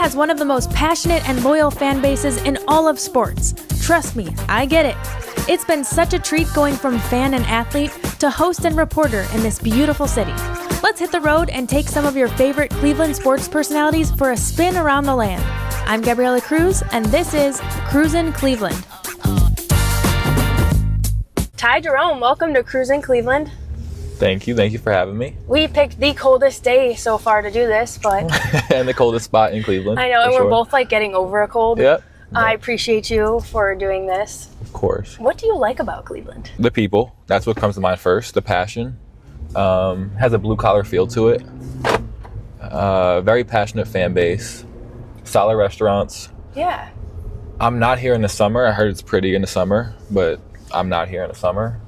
has one of the most passionate and loyal fan bases in all of sports. Trust me, I get it. It's been such a treat going from fan and athlete to host and reporter in this beautiful city. Let's hit the road and take some of your favorite Cleveland sports personalities for a spin around the land. I'm Gabriella Cruz, and this is Cruisin Cleveland. Ty Jerome, welcome to Cruisin Cleveland. Thank you for having me. We picked the coldest day so far to do this, but... and the coldest spot in Cleveland. I know, and we're both like getting over a cold. Yep. I appreciate you for doing this. Of course. What do you like about Cleveland? The people. That's what comes to mind first. The passion. Has a blue collar feel to it. Very passionate fan base. Solid restaurants. Yeah. I'm not here in the summer. I heard it's pretty in the summer, but I'm not here in the summer.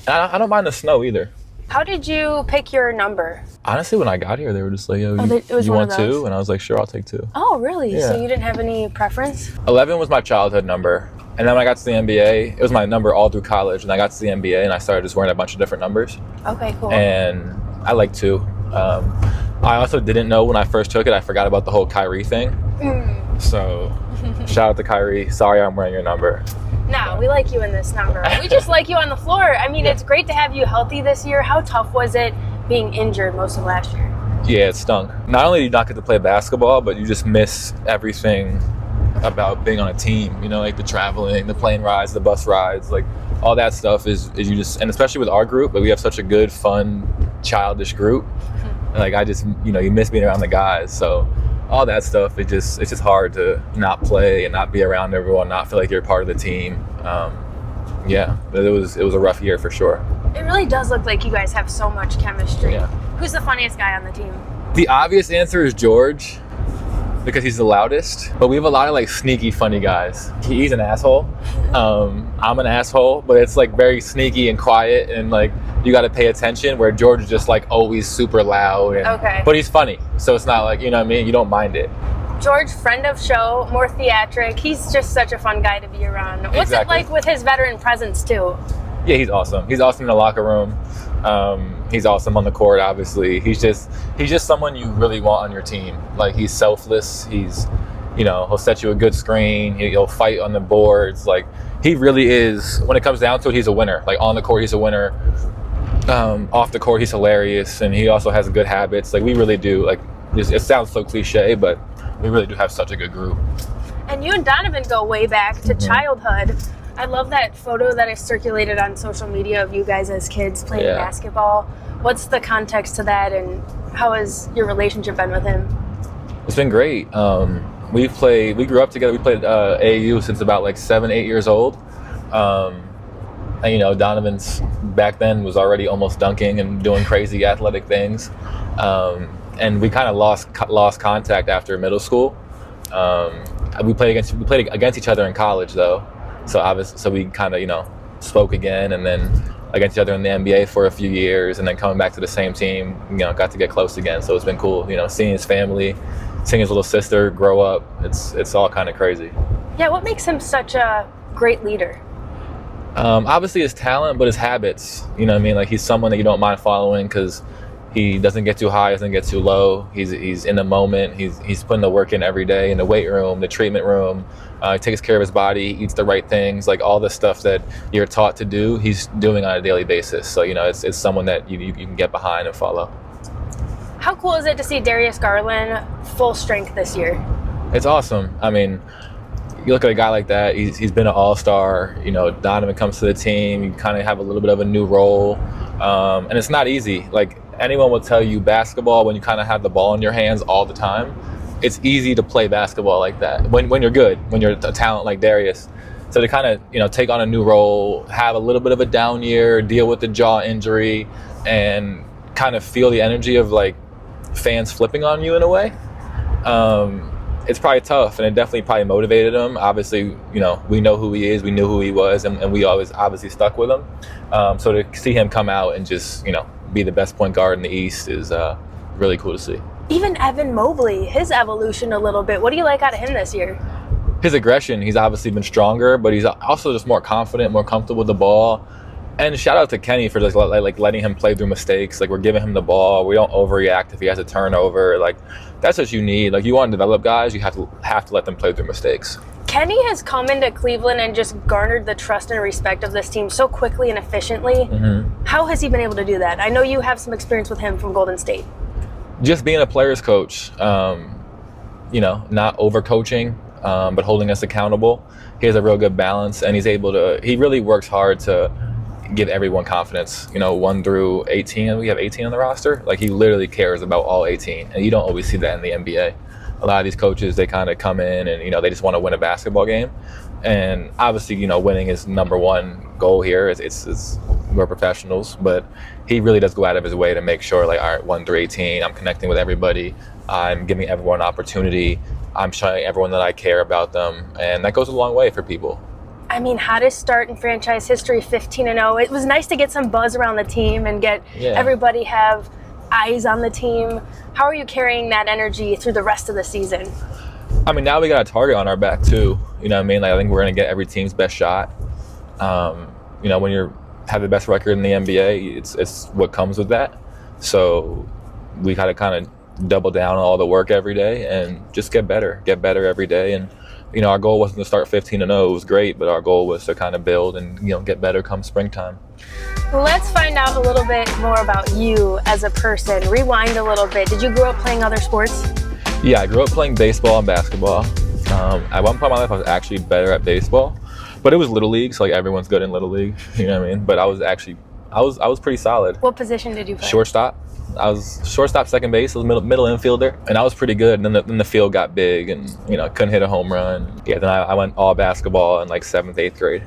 I don't mind the snow either. How did you pick your number? Honestly, when I got here, they were just like, yo, you want two? And I was like, sure, I'll take two. Oh, really? Yeah. So you didn't have any preference? 11 was my childhood number. And then when I got to the NBA, it was my number all through college. And I got to the NBA and I started just wearing a bunch of different numbers. Okay, cool. And I like two. I also didn't know when I first took it, I forgot about the whole Kyrie thing. So shout out to Kyrie. Sorry I'm wearing your number. No, we like you in this number. We just like you on the floor. I mean, It's great to have you healthy this year. How tough was it being injured most of last year? Yeah, it stunk. Not only do you not get to play basketball, but you just miss everything about being on a team. You know, like the traveling, the plane rides, the bus rides, like all that stuff is you just, and especially with our group, but we have such a good, fun, childish group. Like I just, you miss being around the guys. So all that stuff, it's just hard to not play and not be around everyone, not feel like you're part of the team. Yeah, it was a rough year for sure. It really does look like you guys have so much chemistry. Yeah. Who's the funniest guy on the team? The obvious answer is George, because he's the loudest. But we have a lot of like sneaky funny guys. He's an asshole. I'm an asshole, but it's like very sneaky and quiet, and like you got to pay attention. Where George is just like always super loud. Okay. But he's funny, so it's not like, you know what I mean? You don't mind it. George, friend of show, more theatric. He's just such a fun guy to be around. What's it like with his veteran presence too? Yeah, he's awesome. He's awesome in the locker room. He's awesome on the court, obviously. He's just someone you really want on your team. Like, he's selfless. He's, he'll set you a good screen. He'll fight on the boards. Like, he really is, when it comes down to it, he's a winner. Like, on the court, he's a winner. Off the court, he's hilarious. And he also has good habits. Like, we really do. Like, it sounds so cliche, but we really do have such a good group. And you and Donovan go way back to childhood. I love that photo that is circulated on social media of you guys as kids playing basketball. What's the context to that, and how has your relationship been with him? It's been great. We grew up together. We played AAU since about like 7-8 years old. And Donovan's back then was already almost dunking and doing crazy athletic things. And we kind of lost contact after middle school. We played against each other in college though. So we kind of, spoke again, and then against each other in the NBA for a few years, and then coming back to the same team, got to get close again. So it's been cool, seeing his family, seeing his little sister grow up. It's all kind of crazy. Yeah, what makes him such a great leader? Obviously his talent, but his habits. You know what I mean? Like, he's someone that you don't mind following because he doesn't get too high, doesn't get too low. He's in the moment. He's putting the work in every day in the weight room, the treatment room. He takes care of his body, eats the right things, like all the stuff that you're taught to do, he's doing on a daily basis. So, it's someone that you can get behind and follow. How cool is it to see Darius Garland full strength this year? It's awesome. I mean, you look at a guy like that, he's been an all-star. Donovan comes to the team, you kind of have a little bit of a new role. And it's not easy. Like, anyone will tell you basketball, when you kind of have the ball in your hands all the time, it's easy to play basketball like that when you're good, when you're a talent like Darius. So to kind of, take on a new role, have a little bit of a down year, deal with the jaw injury, and kind of feel the energy of like fans flipping on you in a way, it's probably tough, and it definitely probably motivated him. Obviously, we know who he is, we knew who he was, and we always obviously stuck with him. So to see him come out and just, be the best point guard in the East is really cool to see. Even Evan Mobley, his evolution a little bit. What do you like out of him this year? His aggression, he's obviously been stronger, but he's also just more confident, more comfortable with the ball. And shout out to Kenny for just like letting him play through mistakes. Like, we're giving him the ball. We don't overreact if he has a turnover. Like, that's what you need. Like, you want to develop guys, you have to let them play through mistakes. Kenny has come into Cleveland and just garnered the trust and respect of this team so quickly and efficiently. How has he been able to do that? I know you have some experience with him from Golden State. Just being a player's coach, not over-coaching, but holding us accountable. He has a real good balance, and he really works hard to give everyone confidence. 1 through 18, we have 18 on the roster. Like, he literally cares about all 18, and you don't always see that in the NBA. A lot of these coaches, they kind of come in and, they just want to win a basketball game. And obviously, winning is number one goal here. It's we're professionals, but he really does go out of his way to make sure, like, all right, 1 through 18, I'm connecting with everybody. I'm giving everyone an opportunity. I'm showing everyone that I care about them. And that goes a long way for people. I mean, hottest start in franchise history, 15-0. It was nice to get some buzz around the team and get everybody have eyes on the team. How are you carrying that energy through the rest of the season? I mean, now we got a target on our back too. You know what I mean? Like, I think we're going to get every team's best shot. When you have the best record in the NBA, it's what comes with that. So we got to kind of double down on all the work every day and just get better every day. And our goal wasn't to start 15-0. It was great, but our goal was to kind of build and get better come springtime. Let's find out a little bit more about you as a person. Rewind a little bit. Did you grow up playing other sports? Yeah, I grew up playing baseball and basketball. At one point in my life, I was actually better at baseball, but it was Little League, so like everyone's good in Little League. You know what I mean? But I was pretty solid. What position did you play? Shortstop. I was shortstop, second base. I was middle infielder, and I was pretty good. And then the field got big, and couldn't hit a home run. Yeah, then I went all basketball in like 7th, 8th grade.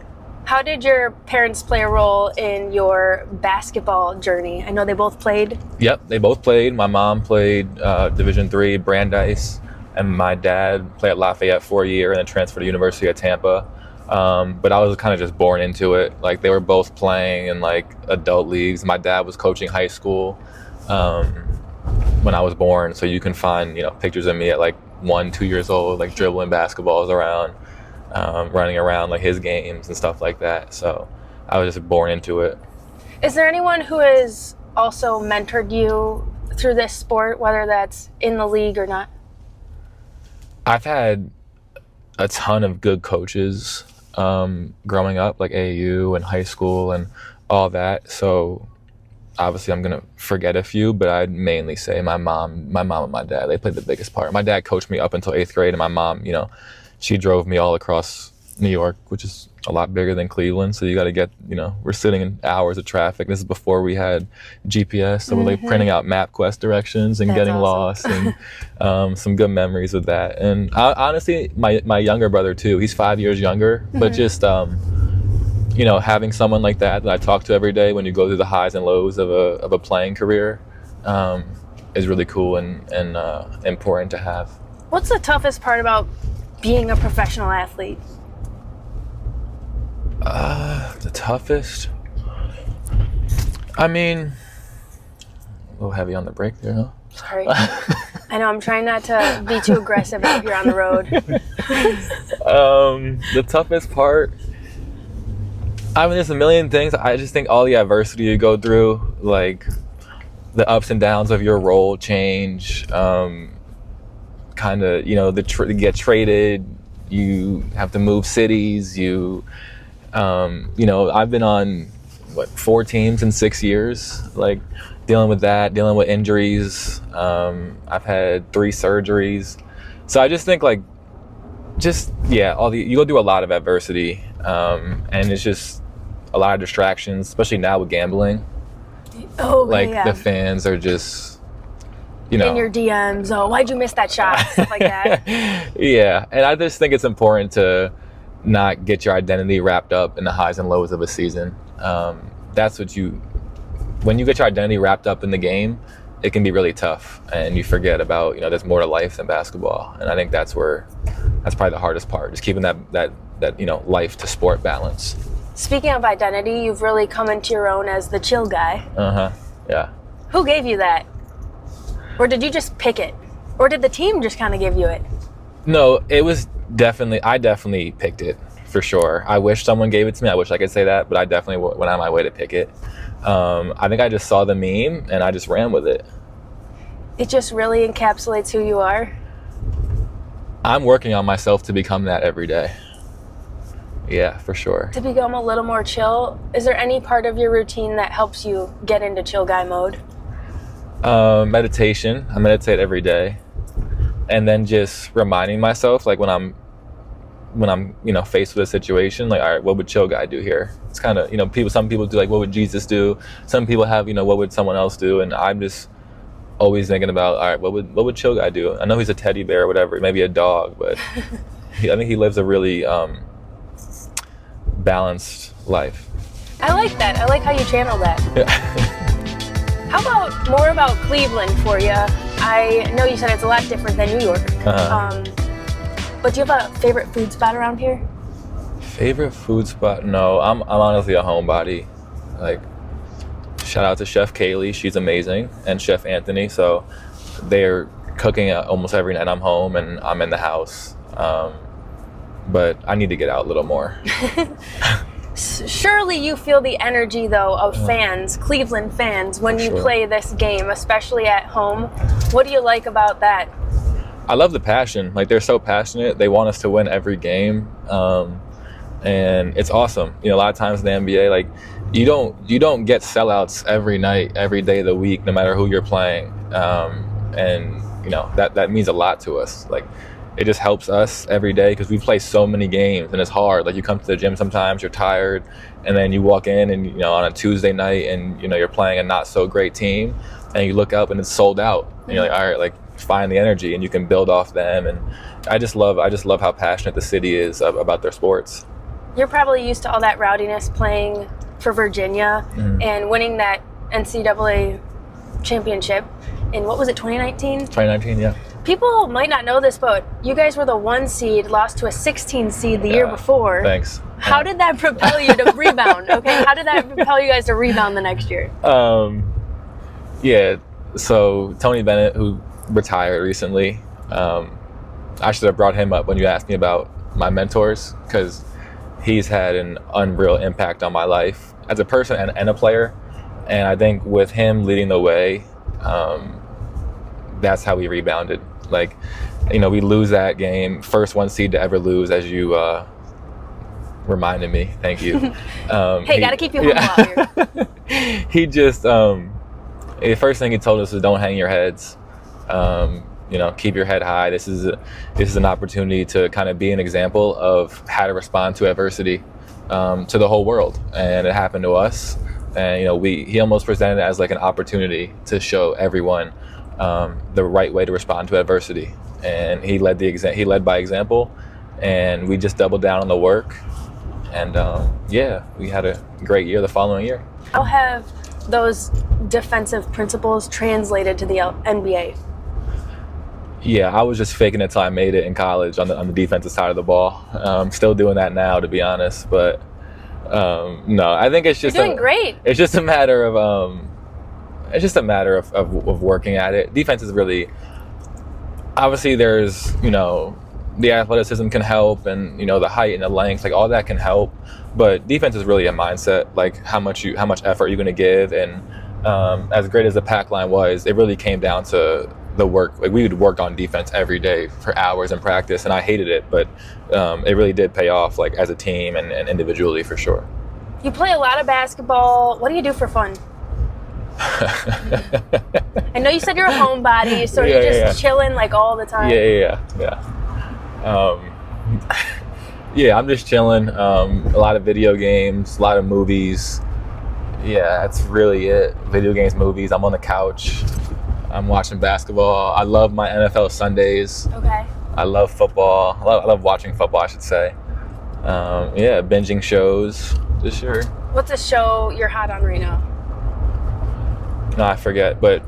How did your parents play a role in your basketball journey? I know they both played. Yep, they both played. My mom played Division III, Brandeis, and my dad played at Lafayette for a year and then transferred to University of Tampa. But I was kind of just born into it. Like, they were both playing in like adult leagues. My dad was coaching high school when I was born, so you can find pictures of me at like 1, 2 years old, like dribbling basketballs around. Running around like his games and stuff like that. So I was just born into it. Is there anyone who has also mentored you through this sport, whether that's in the league or not? I've had a ton of good coaches growing up, like AAU and high school and all that. So obviously I'm going to forget a few, but I'd mainly say my mom and my dad, they played the biggest part. My dad coached me up until 8th grade, and my mom, she drove me all across New York, which is a lot bigger than Cleveland. So you got to get, we're sitting in hours of traffic. This is before we had GPS. So we're like printing out MapQuest directions and getting lost, and some good memories with that. And honestly, my younger brother too, he's 5 years younger, but just, having someone like that I talk to every day when you go through the highs and lows of a playing career is really cool and important to have. What's the toughest part about being a professional athlete? The toughest? I mean, a little heavy on the brake there, huh? Sorry. I know, I'm trying not to be too aggressive out here on the road. The toughest part? I mean, there's a million things. I just think all the adversity you go through, like the ups and downs of your role change, kind of, you get traded, you have to move cities, I've been on 4 teams in 6 years, like dealing with that, dealing with injuries. I've had 3 surgeries. So I just think you go through a lot of adversity, and it's just a lot of distractions, especially now with gambling. The fans are just, in your DMs, why'd you miss that shot? Stuff like that. Yeah, and I just think it's important to not get your identity wrapped up in the highs and lows of a season. That's when you get your identity wrapped up in the game, it can be really tough, and you forget about, there's more to life than basketball. And I think that's probably the hardest part, just keeping that life to sport balance. Speaking of identity, you've really come into your own as the chill guy. Yeah. Who gave you that? Or did you just pick it? Or did the team just kind of give you it? No, it was I definitely picked it. for sure. I wish someone gave it to me. I wish I could say that, but I definitely went out of my way to pick it. I think I just saw the meme and I just ran with it. It just really encapsulates who you are. I'm working on myself to become that every day. Yeah, for sure. To become a little more chill, is there any part of your routine that helps you get into chill guy mode? Meditation. I meditate every day. And then just reminding myself, like when I'm faced with a situation, like, all right, what would chill guy do here? It's kind of, some people do like, what would Jesus do? Some people have, what would someone else do? And I'm just always thinking about, all right, what would chill guy do? I know he's a teddy bear or whatever, maybe a dog, but I think he lives a really balanced life. I like that. I like how you channel that. How about more about Cleveland for you? I know you said it's a lot different than New York. But do you have a favorite food spot around here? Favorite food spot? No, I'm honestly a homebody. Like, shout out to Chef Kaylee, she's amazing, and Chef Anthony. So they're cooking almost every night I'm home and I'm in the house. But I need to get out a little more. Surely you feel the energy, though, of fans, Cleveland fans, when you play this game, especially at home. What do you like about that? I love the passion. Like, they're so passionate. They want us to win every game. And it's awesome. A lot of times in the NBA, like, you don't get sellouts every night, every day of the week, no matter who you're playing. And that means a lot to us. Like, it just helps us every day because we play so many games and it's hard. Like, you come to the gym sometimes, you're tired, and then you walk in and on a Tuesday night and you're playing a not so great team and you look up and it's sold out. And you're like, all right, like, find the energy and you can build off them. And I just love how passionate the city is about their sports. You're probably used to all that rowdiness playing for Virginia and winning that NCAA championship in, what was it, 2019? 2019, yeah. People might not know this, but you guys were the 1 seed, lost to a 16 seed the year before. Thanks. How did that propel you to rebound? Okay, how did that propel you guys to rebound the next year? Yeah, so Tony Bennett, who retired recently, I should have brought him up when you asked me about my mentors, because he's had an unreal impact on my life as a person and a player. And I think with him leading the way, that's how we rebounded. Like, we lose that game, first 1 seed to ever lose, as you reminded me. Thank you. Hey, gotta keep you humble out here. He just, the first thing he told us was, don't hang your heads. Keep your head high. This is an opportunity to kind of be an example of how to respond to adversity to the whole world. And it happened to us. And he almost presented it as like an opportunity to show everyone the right way to respond to adversity. And he led by example, and we just doubled down on the work. And we had a great year the following year. How have those defensive principles translated to the NBA? Yeah, I was just faking it till I made it in college on the defensive side of the ball. Still doing that now, to be honest. But no, I think it's just You're doing great. It's just a matter of of working at it. Defense is really, obviously there's the athleticism can help, and the height and the length, like all that can help. But defense is really a mindset, like how much effort you're going to give. And as great as the pack line was, it really came down to the work. Like, we would work on defense every day for hours in practice, and I hated it, but it really did pay off, like as a team and individually, for sure. You play a lot of basketball. What do you do for fun? I know you said you're a homebody, so you're just chilling like all the time. I'm just chilling. A lot of video games, a lot of movies. Yeah, that's really it. Video games, movies. I'm on the couch. I'm watching basketball. I love my NFL Sundays. Okay. I love football. I love watching football, I should say. Binging shows. Just sure. What's a show you're hot on right now? No, I forget, but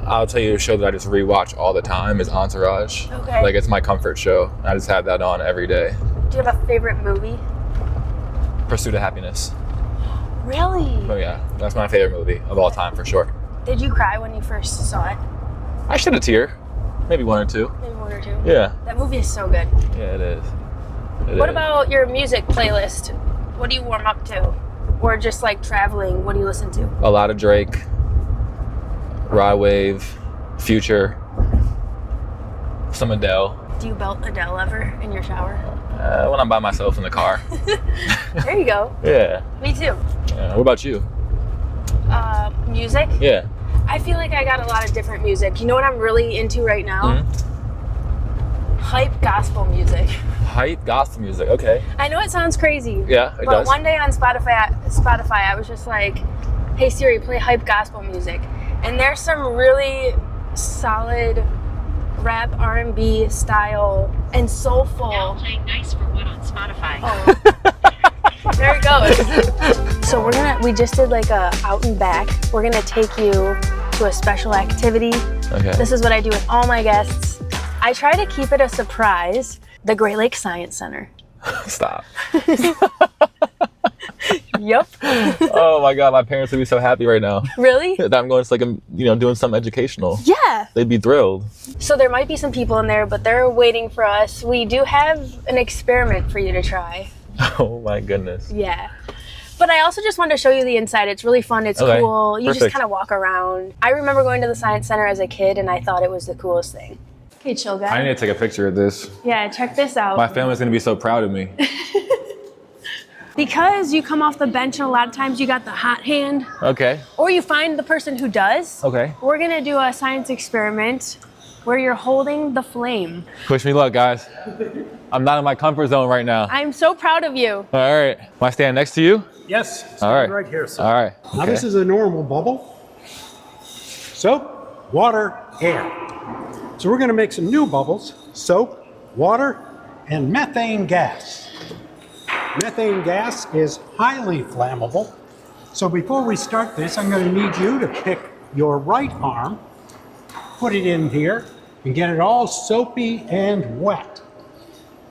I'll tell you a show that I just rewatch all the time is Entourage. Okay. Like, it's my comfort show. I just have that on every day. Do you have a favorite movie? Pursuit of Happiness. Really? Oh yeah, that's my favorite movie of all time, for sure. Did you cry when you first saw it? I shed a tear. Maybe one or two. Maybe one or two? Yeah. That movie is so good. Yeah, it is. What about your music playlist? What do you warm up to? Or just like traveling, what do you listen to? A lot of Drake, Rod Wave, Future, some Adele. Do you belt Adele ever in your shower? When I'm by myself in the car. There you go. Yeah. Me too. What about you? Music? Yeah. I feel like I got a lot of different music. You know what I'm really into right now? Hype gospel music. Hype gospel music, okay. I know it sounds crazy. Yeah, it but does. One day on Spotify, I was just like, hey Siri, play hype gospel music. And there's some really solid rap, R&B style and soulful. Now playing Nice for What on Spotify. Oh. There it goes. So we just did like a out and back. We're gonna take you to a special activity. Okay. This is what I do with all my guests. I try to keep it a surprise. The Great Lakes Science Center. Stop. Yep. Oh my God, my parents would be so happy right now. Really? That I'm going to like, doing something educational. Yeah. They'd be thrilled. So there might be some people in there, but they're waiting for us. We do have an experiment for you to try. Oh my goodness. Yeah. But I also just wanted to show you the inside. It's really fun. It's Okay. cool. You just Perfect. kind of walk around. I remember going to the Science Center as a kid, and I thought it was the coolest thing. Okay, chill guy. I need to take a picture of this. Yeah, check this out. My family's going to be so proud of me. Because you come off the bench and a lot of times you got the hot hand, Okay. or you find the person who does. Okay. We're gonna do a science experiment where you're holding the flame. Wish me luck, guys. I'm not in my comfort zone right now. I'm so proud of you. All right. Am I standing next to you? Yes, All right. right here, sir. All right. Now Okay. this is a normal bubble. Soap, water, air. So we're gonna make some new bubbles. Soap, water, and methane gas. Methane gas is highly flammable. So before we start this, I'm gonna need you to pick your right arm, put it in here, and get it all soapy and wet.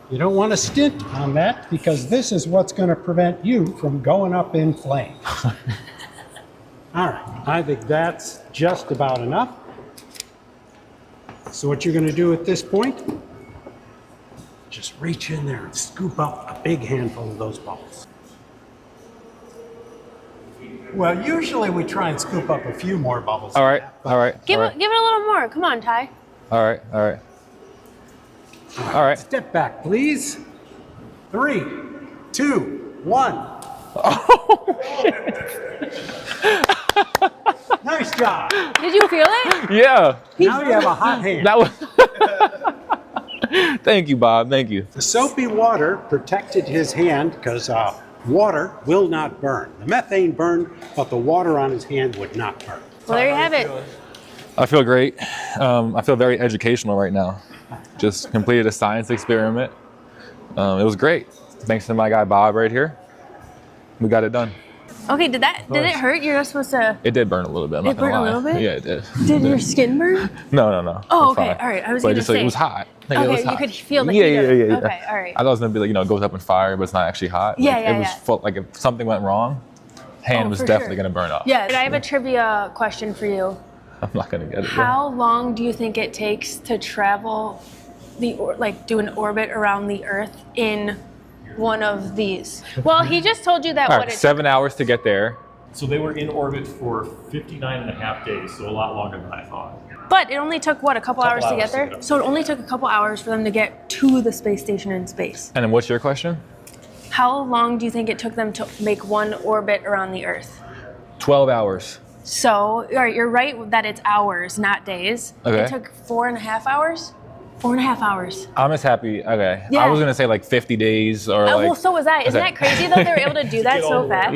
You don't want to stint on that because this is what's going to prevent you from going up in flames. All right, I think that's just about enough. So what you're going to do at this point, just reach in there and scoop up a big handful of those bubbles. Well, usually we try and scoop up a few more bubbles. All right. All right. Give All it right. a little more. Come on, Ty. All right. All right. All right. Step back, please. 3, 2, 1. Oh, shit. Nice job. Did you feel it? Yeah. Now you have a hot hand. That was. Thank you, Bob. Thank you. The soapy water protected his hand because water will not burn. The methane burned, but the water on his hand would not burn. Well, there you have it. I feel great. I feel very educational right now. Just completed a science experiment. It was great. Thanks to my guy Bob right here. We got it done. Okay, did it hurt? You're not supposed to. It did burn a little bit. I'm not It burned a gonna lie. little bit? Yeah, it did. Did your skin burn? No. Oh, It's okay. fine. All right. I was But gonna just like, say it was hot. Like, it Okay, was you hot. could feel the yeah, heat of it. Yeah. Okay, all right. I thought it was gonna be like, it goes up in fire, but it's not actually hot. Yeah, Like, yeah, It was yeah. full, like if something went wrong, hand Oh, was for definitely sure. gonna burn off. Yeah. I have a trivia question for you. I'm not gonna get it. How long do you think it takes to travel do an orbit around the Earth in one of these? Well, he just told you that All what right, it 7 hours to get there. So they were in orbit for 59 and a half days, so a lot longer than I thought. But it only took what, a couple hours to get hours to there? get up. So it only took a couple hours for them to get to the space station in space. And then what's your question? How long do you think it took them to make one orbit around the Earth? 12 hours. So, all right, you're right that it's hours, not days. Okay. It took 4.5 hours? 4.5 hours. I'm just happy. Okay. Yeah. I was gonna say like 50 days or like. Well, so was I. Isn't Okay. that crazy though? They were able to do that Get all so the way fast.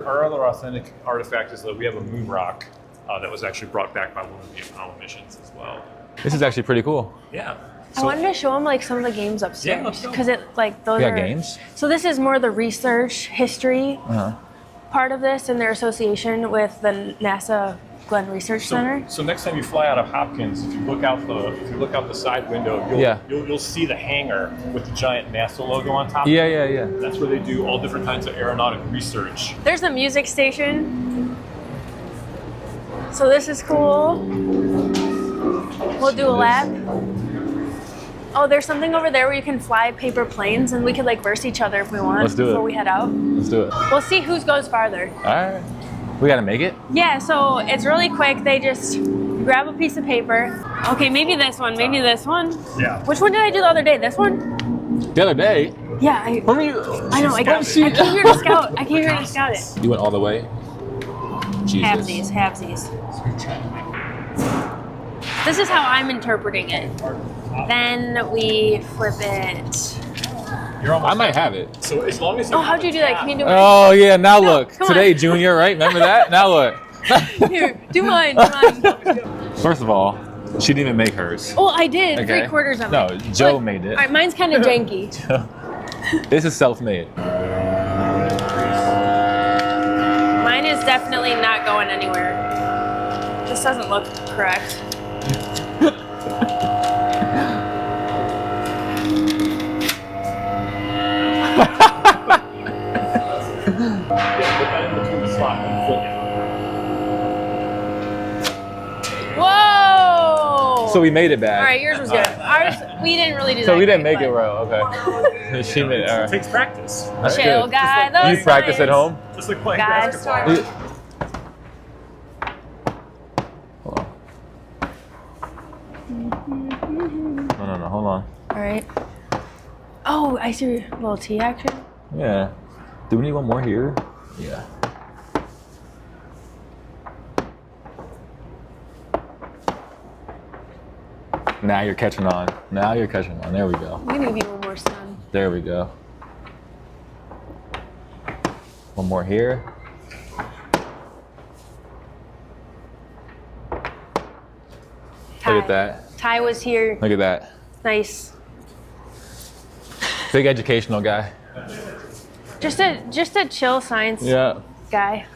Yeah. Our other authentic artifact is that we have a moon rock that was actually brought back by one of the Apollo missions as well. This is actually pretty cool. Yeah. I wanted to show them like some of the games upstairs let's go. because it like those We got are games? So this is more the research history part of this and their association with the NASA Glenn Research Center. So next time you fly out of Hopkins, if you look out the side window, you'll see the hangar with the giant NASA logo on top. Yeah. That's where they do all different kinds of aeronautic research. There's a music station. So this is cool. We'll do a lap. Oh, there's something over there where you can fly paper planes, and we could like verse each other if we want. Let's do it. Before we head out. Let's do it. We'll see who goes farther. All right. We gotta make it? Yeah, so it's really quick. They just grab a piece of paper. Okay, maybe this one, maybe this one. Yeah. Which one did I do the other day? This one? The other day? Yeah, I know. I came here to scout. I came here to scout it. You went all the way? Jesus. Halvesies. This is how I'm interpreting it. Then we flip it. You're almost I might have it. So as long as you Oh, how'd you do that? Can you do mine? Oh, yeah, now look. come Today, on. Junior, right? Remember that? Now look. Here, do mine, do mine. First of all, she didn't even make hers. Oh, I did. Okay. 3/4 of it. No, Joe Look, made it. All right, mine's kind of janky. This is self-made. Mine is definitely not going anywhere. This doesn't look correct. put that in between the slot and flip it. Whoa! So we made it back. All right, yours was good. Ours, we didn't really do that. So we didn't great, make it but- well. Okay. She made it. All It right. takes practice. That's Chill, good. guy. You Those practice at signs. home? Just like playing Guys, basketball. Hold on. No, hold on. All right. Oh, I see a little T action. Yeah. Do we need one more here? Yeah. Now you're catching on. Now you're catching on. There we go. I'm gonna give you one more sun. There we go. One more here. Look at that. Ty was here. Look at that. Nice. Big educational guy. Just a chill science Yeah. guy.